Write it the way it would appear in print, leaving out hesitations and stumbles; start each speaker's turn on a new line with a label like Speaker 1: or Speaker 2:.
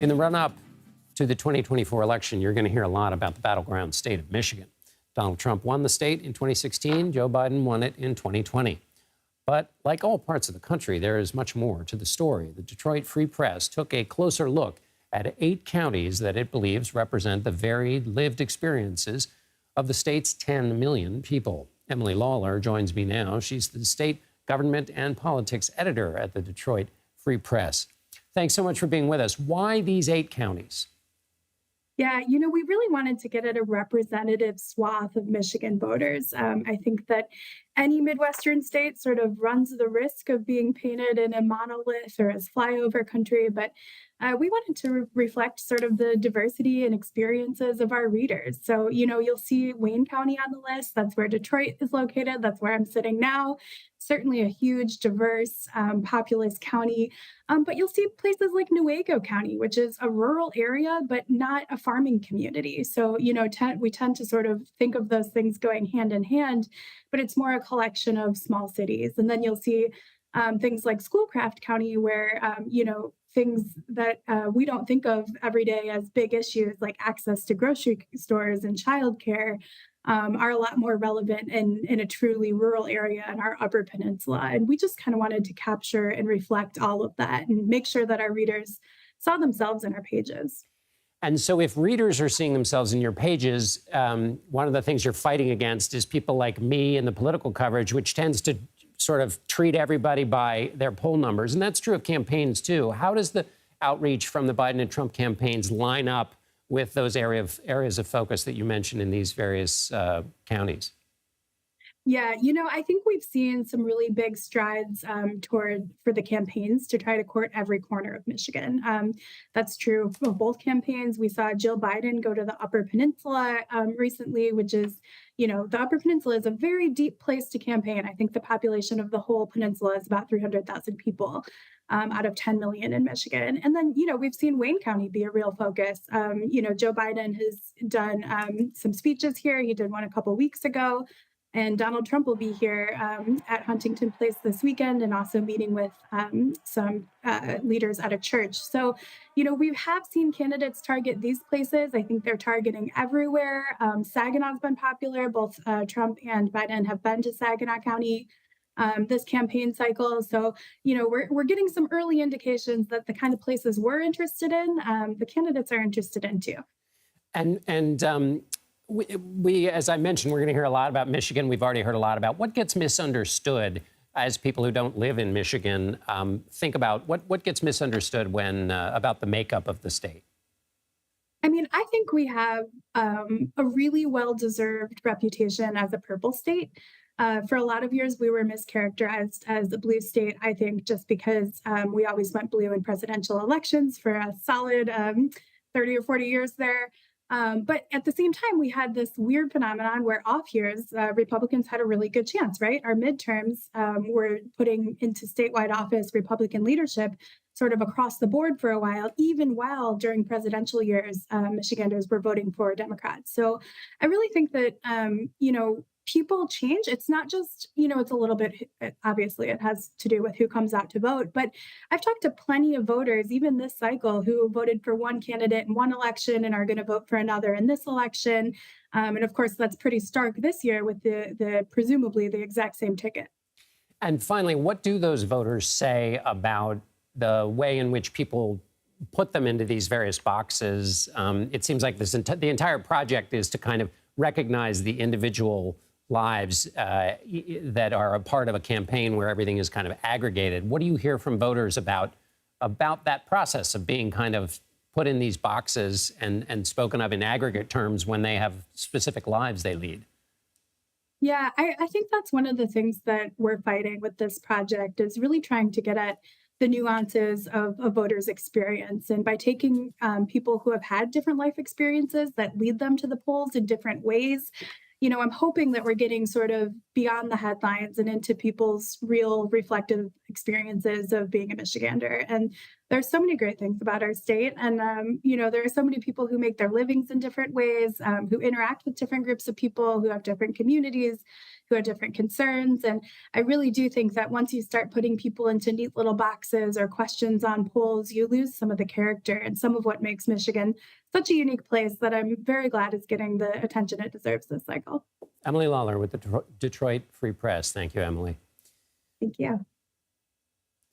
Speaker 1: In the run-up to the 2024 election, you're going to hear a lot about the battleground state of Michigan. Donald Trump won the state in 2016. Joe Biden won it in 2020. But like all parts of the country, there is much more to the story. The Detroit Free Press took a closer look at 8 counties that it believes represent the varied lived experiences of the state's 10 million people. Emily Lawler joins me now. She's the state government and politics editor at the Detroit Free Press. Thanks so much for being with us. Why these 8 counties?
Speaker 2: Yeah, we really wanted to get at a representative swath of Michigan voters. I think that any Midwestern state sort of runs the risk of being painted in a monolith or as flyover country, but we wanted to reflect sort of the diversity and experiences of our readers. So, you'll see Wayne County on the list. That's where Detroit is located. That's where I'm sitting now. Certainly a huge, diverse, populous county. But you'll see places like Newaygo County, which is a rural area, but not a farming community. So, we tend to sort of think of those things going hand in hand, but it's more a collection of small cities. And then you'll see things like Schoolcraft County, where, things that we don't think of every day as big issues like access to grocery stores and childcare are a lot more relevant in a truly rural area in our Upper Peninsula. And we just kind of wanted to capture and reflect all of that and make sure that our readers saw themselves in our pages.
Speaker 1: And so if readers are seeing themselves in your pages, one of the things you're fighting against is people like me and the political coverage, which tends to sort of treat everybody by their poll numbers. And that's true of campaigns, too. How does the outreach from the Biden and Trump campaigns line up with those areas of focus that you mentioned in these various counties?
Speaker 2: Yeah, I think we've seen some really big strides for the campaigns to try to court every corner of Michigan. That's true of both campaigns. We saw Jill Biden go to the Upper Peninsula recently, which is, the Upper Peninsula is a very deep place to campaign. I think the population of the whole peninsula is about 300,000 people out of 10 million in Michigan. And then, we've seen Wayne County be a real focus. Joe Biden has done some speeches here. He did one a couple weeks ago. And Donald Trump will be here at Huntington Place this weekend and also meeting with some leaders at a church. So, we have seen candidates target these places. I think they're targeting everywhere. Saginaw's been popular. Both Trump and Biden have been to Saginaw County this campaign cycle. So, we're getting some early indications that the kind of places we're interested in, the candidates are interested in too.
Speaker 1: And we, as I mentioned, we're going to hear a lot about Michigan. We've already heard a lot about what gets misunderstood as people who don't live in Michigan think about what gets misunderstood when about the makeup of the state.
Speaker 2: I mean, I think we have a really well-deserved reputation as a purple state. For a lot of years, we were mischaracterized as a blue state, I think, just because we always went blue in presidential elections for a solid 30 or 40 years there. But at the same time, we had this weird phenomenon where off years, Republicans had a really good chance, right? Our midterms were putting into statewide office Republican leadership sort of across the board for a while, even while during presidential years, Michiganders were voting for Democrats. So I really think that, people change. It's not just, it's a little bit, obviously it has to do with who comes out to vote, but I've talked to plenty of voters, even this cycle, who voted for one candidate in one election and are going to vote for another in this election. And of course, that's pretty stark this year with the presumably the exact same ticket.
Speaker 1: And finally, what do those voters say about the way in which people put them into these various boxes? It seems like the entire project is to kind of recognize the individual lives that are a part of a campaign where everything is kind of aggregated. What do you hear from voters about that process of being kind of put in these boxes and spoken of in aggregate terms when they have specific lives they lead?
Speaker 2: Yeah, I think that's one of the things that we're fighting with this project is really trying to get at the nuances of a voter's experience. And by taking people who have had different life experiences that lead them to the polls in different ways, I'm hoping that we're getting sort of beyond the headlines and into people's real reflective experiences of being a Michigander. And there's so many great things about our state. And, there are so many people who make their livings in different ways, who interact with different groups of people, who have different communities, who have different concerns. And I really do think that once you start putting people into neat little boxes or questions on polls, you lose some of the character and some of what makes Michigan such a unique place that I'm very glad is getting the attention it deserves this cycle.
Speaker 1: Emily Lawler with the Detroit Free Press. Thank you, Emily.
Speaker 2: Thank you.